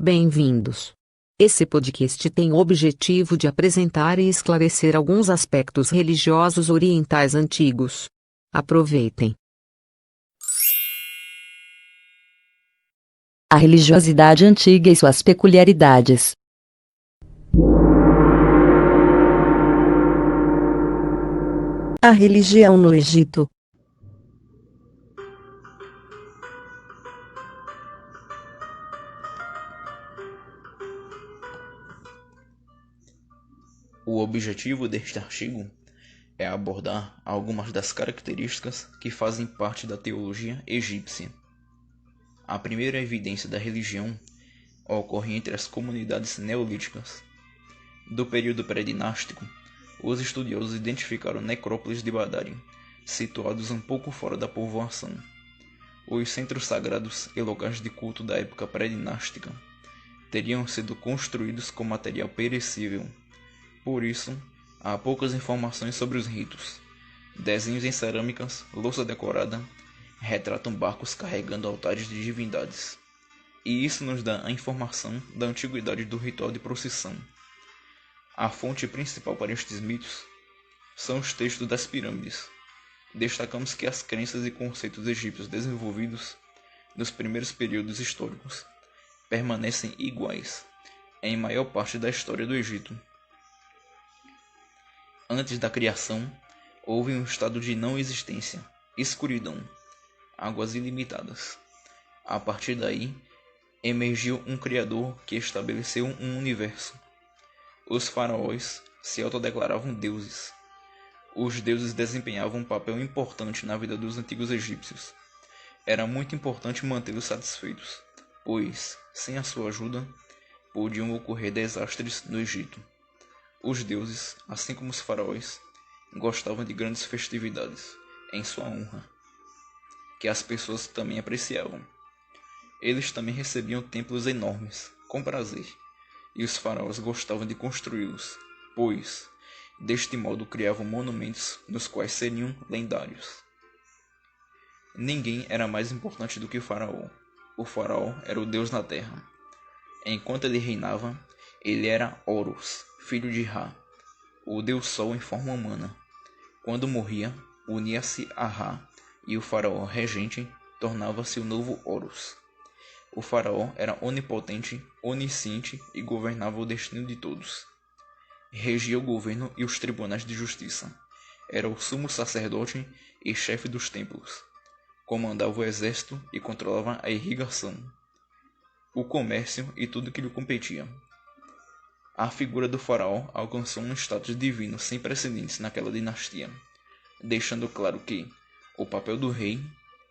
Bem-vindos. Esse podcast tem o objetivo de apresentar e esclarecer alguns aspectos religiosos orientais antigos. Aproveitem. A religiosidade antiga e suas peculiaridades. A religião no Egito. O objetivo deste artigo é abordar algumas das características que fazem parte da teologia egípcia. A primeira evidência da religião ocorre entre as comunidades neolíticas. Do período pré-dinástico, os estudiosos identificaram necrópolis de Badari, situados um pouco fora da povoação. Os centros sagrados e locais de culto da época pré-dinástica teriam sido construídos com material perecível. Por isso, há poucas informações sobre os ritos. Desenhos em cerâmicas, louça decorada, retratam barcos carregando altares de divindades. E isso nos dá a informação da antiguidade do ritual de procissão. A fonte principal para estes mitos são os textos das pirâmides. Destacamos que as crenças e conceitos egípcios desenvolvidos nos primeiros períodos históricos permanecem iguais em maior parte da história do Egito. Antes da criação, houve um estado de não existência, escuridão, águas ilimitadas. A partir daí, emergiu um Criador que estabeleceu um universo. Os faraós se autodeclaravam deuses. Os deuses desempenhavam um papel importante na vida dos antigos egípcios. Era muito importante mantê-los satisfeitos, pois, sem a sua ajuda, podiam ocorrer desastres no Egito. Os deuses, assim como os faraós, gostavam de grandes festividades em sua honra, que as pessoas também apreciavam. Eles também recebiam templos enormes, com prazer, e os faraós gostavam de construí-los, pois, deste modo criavam monumentos nos quais seriam lendários. Ninguém era mais importante do que o faraó. O faraó era o deus na terra. Enquanto ele reinava, ele era Horus, filho de Ra, o deus Sol em forma humana. Quando morria, unia-se a Ra, e o faraó regente tornava-se o novo Horus. O faraó era onipotente, onisciente e governava o destino de todos. Regia o governo e os tribunais de justiça. Era o sumo sacerdote e chefe dos templos. Comandava o exército e controlava a irrigação, o comércio e tudo que lhe competia. A figura do faraó alcançou um status divino sem precedentes naquela dinastia, deixando claro que o papel do rei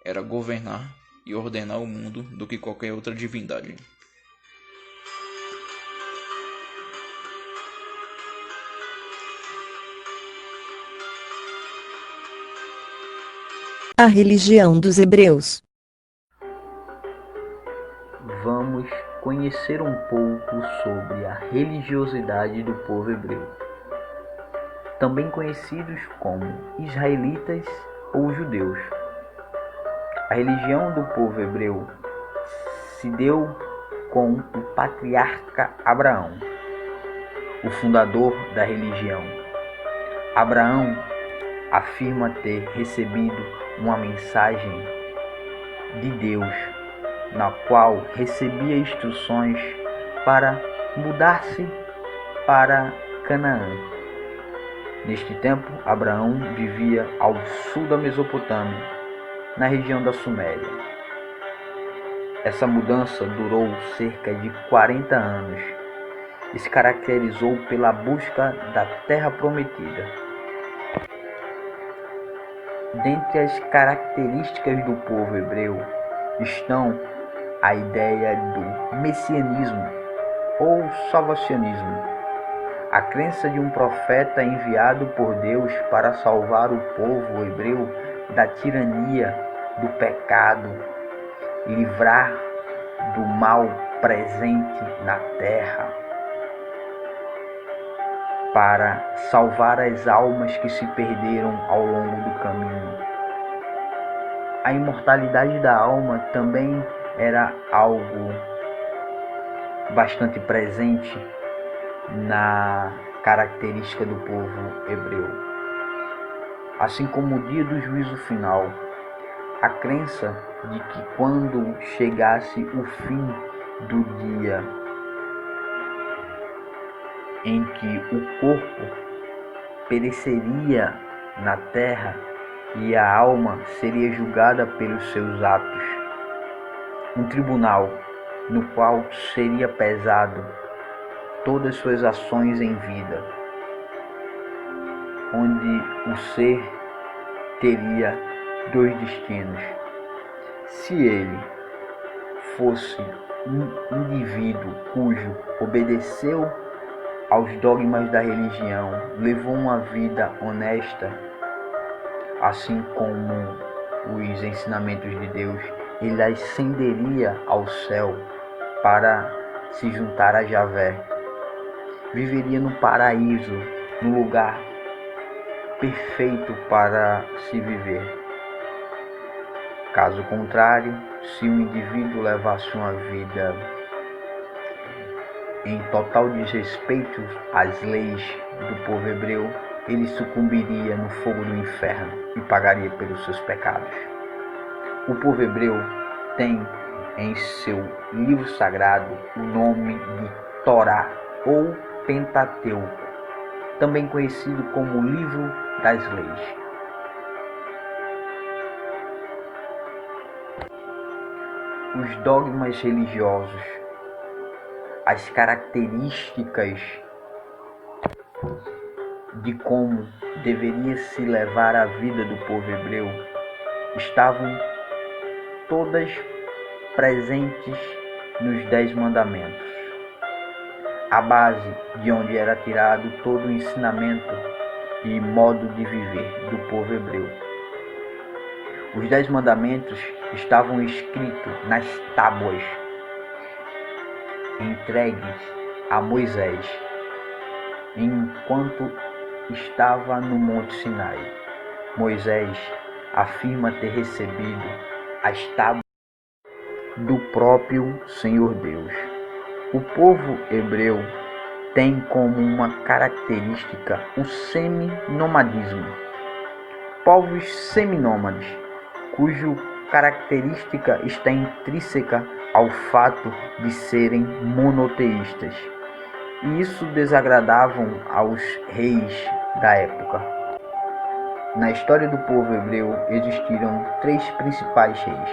era governar e ordenar o mundo do que qualquer outra divindade. A religião dos hebreus. Vamos conhecer um pouco sobre a religiosidade do povo hebreu, também conhecidos como israelitas ou judeus. A religião do povo hebreu se deu com o patriarca Abraão, o fundador da religião. Abraão afirma ter recebido uma mensagem de Deus, na qual recebia instruções para mudar-se para Canaã. Neste tempo, Abraão vivia ao sul da Mesopotâmia, na região da Suméria. Essa mudança durou cerca de 40 anos e se caracterizou pela busca da Terra Prometida. Dentre as características do povo hebreu estão a ideia do messianismo ou salvacionismo, a crença de um profeta enviado por Deus para salvar o povo hebreu da tirania, do pecado, livrar do mal presente na terra, para salvar as almas que se perderam ao longo do caminho. A imortalidade da alma também era algo bastante presente na característica do povo hebreu. Assim como o dia do juízo final, a crença de que quando chegasse o fim do dia em que o corpo pereceria na terra e a alma seria julgada pelos seus atos, um tribunal no qual seria pesado todas suas ações em vida, onde o ser teria dois destinos. Se ele fosse um indivíduo cujo obedeceu aos dogmas da religião, levou uma vida honesta, assim como os ensinamentos de Deus, ele ascenderia ao céu para se juntar a Javé. Viveria no paraíso, no lugar perfeito para se viver. Caso contrário, se o indivíduo levasse uma vida em total desrespeito às leis do povo hebreu, ele sucumbiria no fogo do inferno e pagaria pelos seus pecados. O povo hebreu tem em seu livro sagrado o nome de Torá ou Pentateuco, também conhecido como Livro das Leis. Os dogmas religiosos, as características de como deveria se levar a vida do povo hebreu estavam todas presentes nos 10 mandamentos, a base de onde era tirado todo o ensinamento e modo de viver do povo hebreu. Os 10 mandamentos estavam escritos nas tábuas entregues a Moisés enquanto estava no Monte Sinai. Moisés afirma ter recebido as tábuas do próprio Senhor Deus. O povo hebreu tem como uma característica o seminomadismo. Povos seminômades, cuja característica está intrínseca ao fato de serem monoteístas, e isso desagradavam aos reis da época. Na história do povo hebreu existiram 3 principais reis: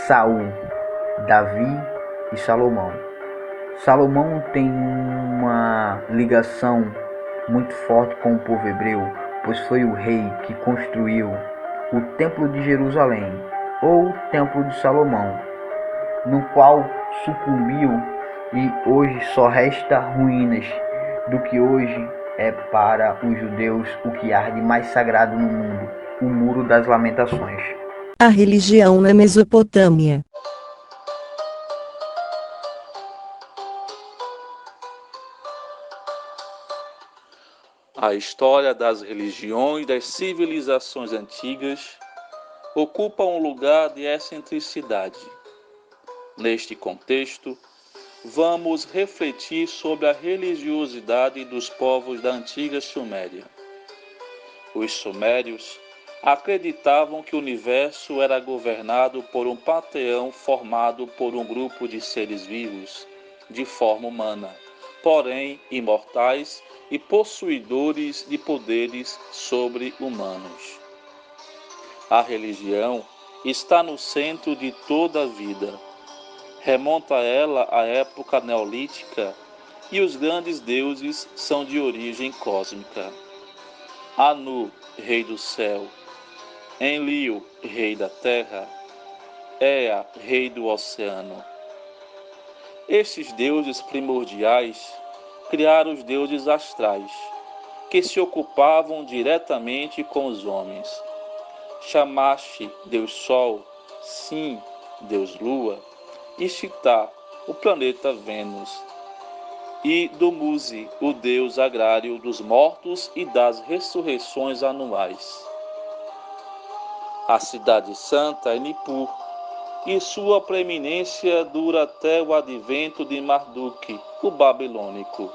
Saul, Davi e Salomão. Salomão tem uma ligação muito forte com o povo hebreu, pois foi o rei que construiu o Templo de Jerusalém, ou Templo de Salomão, no qual sucumbiu e hoje só resta ruínas do que hoje é para os judeus o que há de mais sagrado no mundo, o Muro das Lamentações. A religião na Mesopotâmia. A história das religiões das civilizações antigas ocupa um lugar de excentricidade. Neste contexto, vamos refletir sobre a religiosidade dos povos da antiga Suméria. Os sumérios acreditavam que o universo era governado por um panteão formado por um grupo de seres vivos, de forma humana, porém imortais e possuidores de poderes sobre-humanos. A religião está no centro de toda a vida. Remonta ela à época neolítica e os grandes deuses são de origem cósmica. Anu, rei do céu; Enlil, rei da terra; Ea, rei do oceano. Estes deuses primordiais criaram os deuses astrais, que se ocupavam diretamente com os homens. Shamash, Deus Sol; Sim, Deus Lua; e Chitá, o planeta Vênus; e Dumuzi, o deus agrário dos mortos e das ressurreições anuais. A cidade santa é Nippur, e sua preeminência dura até o advento de Marduk, o babilônico.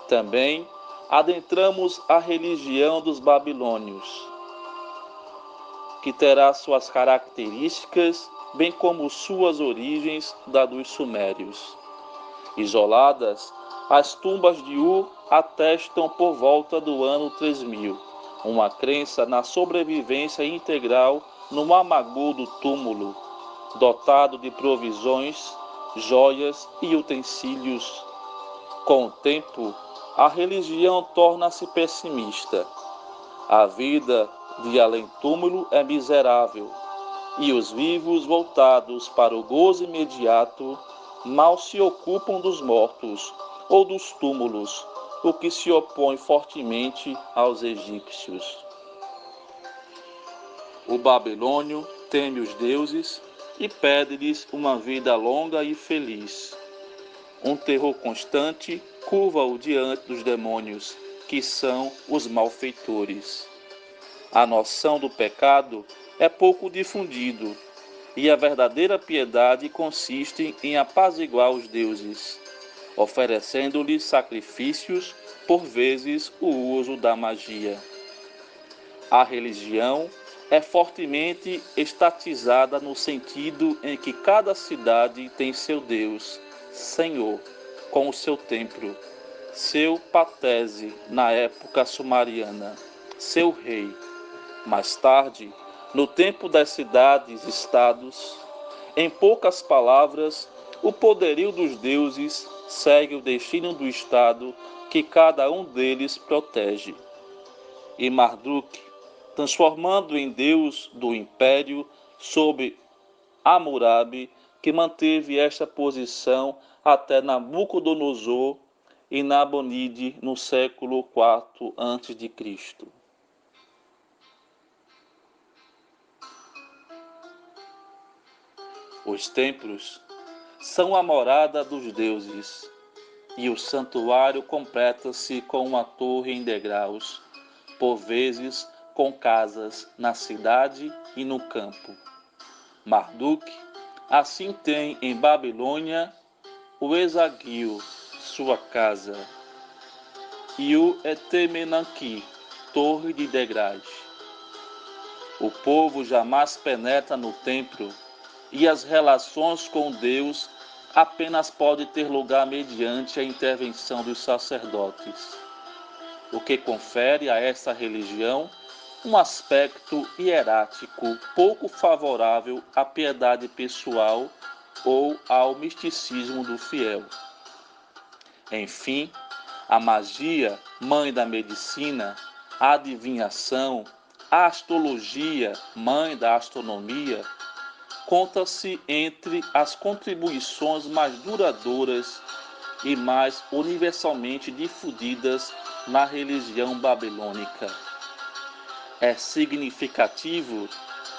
Também adentramos a religião dos babilônios, que terá suas características, bem como suas origens da dos sumérios. Isoladas, as tumbas de Ur atestam por volta do ano 3000, uma crença na sobrevivência integral no amagu do túmulo, dotado de provisões, joias e utensílios. Com o tempo, a religião torna-se pessimista. A vida de além-túmulo é miserável, e os vivos voltados para o gozo imediato mal se ocupam dos mortos ou dos túmulos, o que se opõe fortemente aos egípcios. O babilônio teme os deuses e pede-lhes uma vida longa e feliz. Um terror constante curva-o diante dos demônios, que são os malfeitores. A noção do pecado é pouco difundido, e a verdadeira piedade consiste em apaziguar os deuses, oferecendo-lhes sacrifícios, por vezes o uso da magia. A religião é fortemente estatizada no sentido em que cada cidade tem seu Deus, Senhor, com o seu templo, seu patese na época sumeriana, seu rei. Mais tarde, no tempo das cidades-estados, em poucas palavras, o poderio dos deuses segue o destino do estado que cada um deles protege. E Marduk, transformando em deus do império sob Hammurabi, que manteve esta posição até Nabucodonosor e Nabonide no século IV a.C. Os templos são a morada dos deuses, e o santuário completa-se com uma torre em degraus, por vezes com casas na cidade e no campo. Marduk assim tem em Babilônia o Esagil, sua casa, e o Etemenanki, torre de degraus. O povo jamais penetra no templo, e as relações com Deus apenas podem ter lugar mediante a intervenção dos sacerdotes, o que confere a essa religião um aspecto hierático pouco favorável à piedade pessoal ou ao misticismo do fiel. Enfim, a magia, mãe da medicina, a adivinhação, a astrologia, mãe da astronomia, conta-se entre as contribuições mais duradouras e mais universalmente difundidas na religião babilônica. É significativo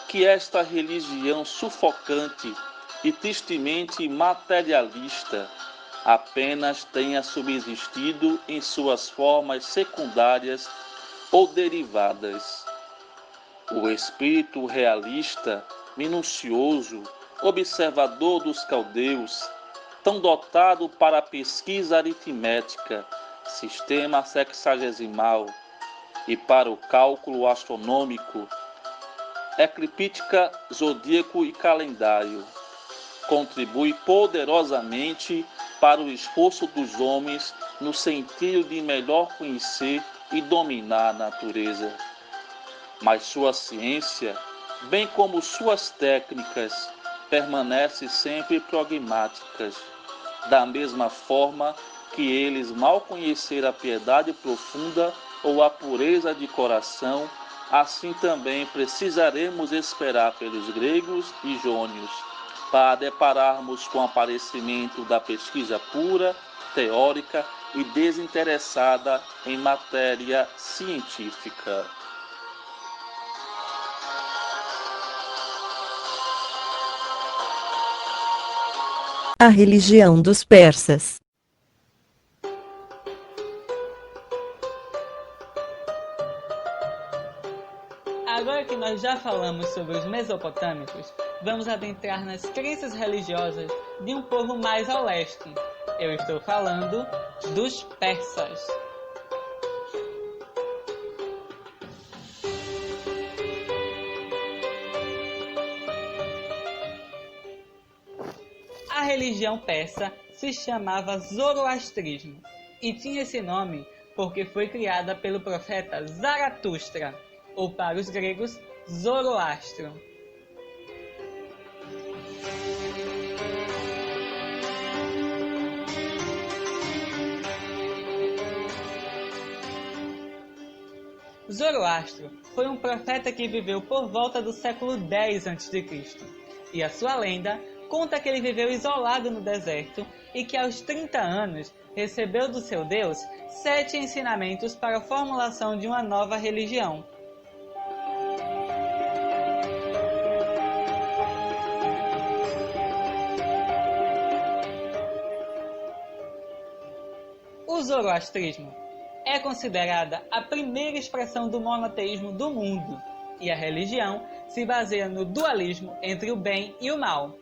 que esta religião sufocante e tristemente materialista apenas tenha subsistido em suas formas secundárias ou derivadas. O espírito realista, minucioso, observador dos caldeus, tão dotado para a pesquisa aritmética, sistema sexagesimal e para o cálculo astronômico, eclíptica, zodíaco e calendário, contribui poderosamente para o esforço dos homens no sentido de melhor conhecer e dominar a natureza. Mas sua ciência, bem como suas técnicas, permanecem sempre pragmáticas, da mesma forma que eles mal conheceram a piedade profunda ou a pureza de coração, assim também precisaremos esperar pelos gregos e jônios, para depararmos com o aparecimento da pesquisa pura, teórica e desinteressada em matéria científica. A religião dos persas. Agora que nós já falamos sobre os mesopotâmicos, vamos adentrar nas crenças religiosas de um povo mais ao leste. Eu estou falando dos persas. A religião persa se chamava Zoroastrismo e tinha esse nome porque foi criada pelo profeta Zaratustra, ou para os gregos, Zoroastro. Zoroastro foi um profeta que viveu por volta do século X a.C. e a sua lenda conta que ele viveu isolado no deserto e que aos 30 anos recebeu do seu Deus 7 ensinamentos para a formulação de uma nova religião. O zoroastrismo é considerada a primeira expressão do monoteísmo do mundo, e a religião se baseia no dualismo entre o bem e o mal.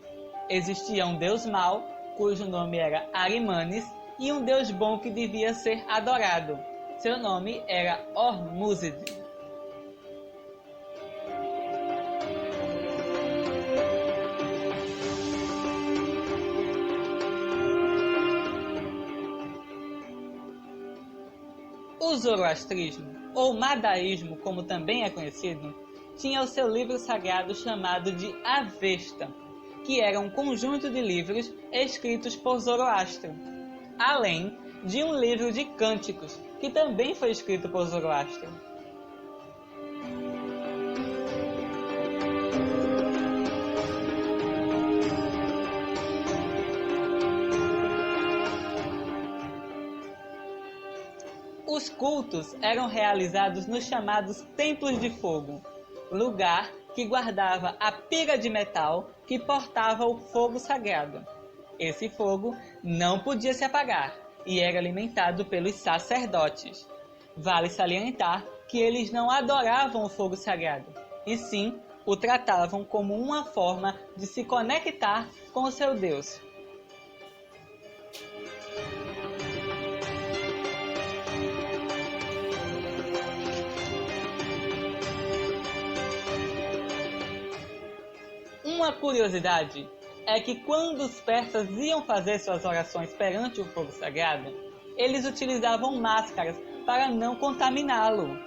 Existia um deus mau, cujo nome era Arimanes, e um deus bom que devia ser adorado. Seu nome era Hormuzid. O zoroastrismo, ou madaísmo, como também é conhecido, tinha o seu livro sagrado chamado de Avesta, que era um conjunto de livros escritos por Zoroastro, além de um livro de cânticos, que também foi escrito por Zoroastro. Os cultos eram realizados nos chamados Templos de Fogo, lugar que guardava a pira de metal que portava o fogo sagrado. Esse fogo não podia se apagar e era alimentado pelos sacerdotes. Vale salientar que eles não adoravam o fogo sagrado, e sim o tratavam como uma forma de se conectar com o seu Deus. Uma curiosidade é que quando os persas iam fazer suas orações perante o fogo sagrado, eles utilizavam máscaras para não contaminá-lo.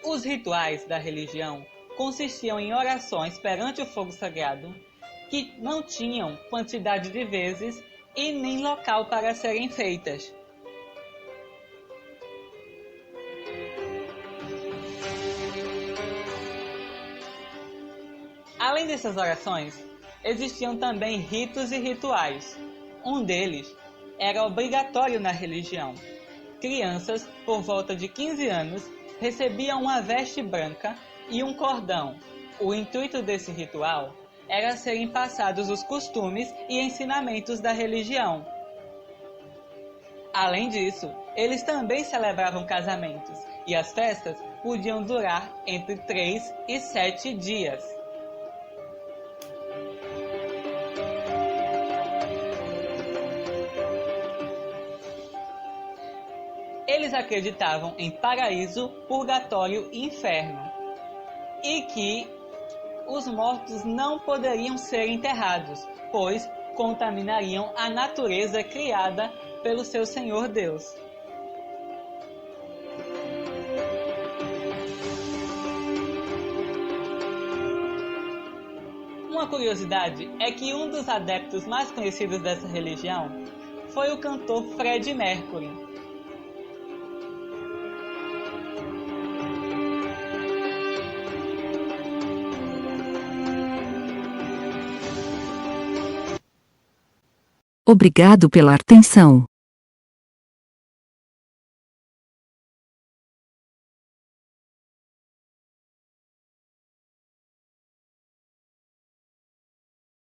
Os rituais da religião consistiam em orações perante o fogo sagrado, que não tinham quantidade de vezes e nem local para serem feitas. Além dessas orações, existiam também ritos e rituais. Um deles era obrigatório na religião. Crianças, por volta de 15 anos, recebiam uma veste branca e um cordão. O intuito desse ritual era serem passados os costumes e ensinamentos da religião. Além disso, eles também celebravam casamentos, e as festas podiam durar entre 3 e 7 dias. Eles acreditavam em paraíso, purgatório e inferno, e que os mortos não poderiam ser enterrados, pois contaminariam a natureza criada pelo seu Senhor Deus. Uma curiosidade é que um dos adeptos mais conhecidos dessa religião foi o cantor Freddie Mercury. Obrigado pela atenção.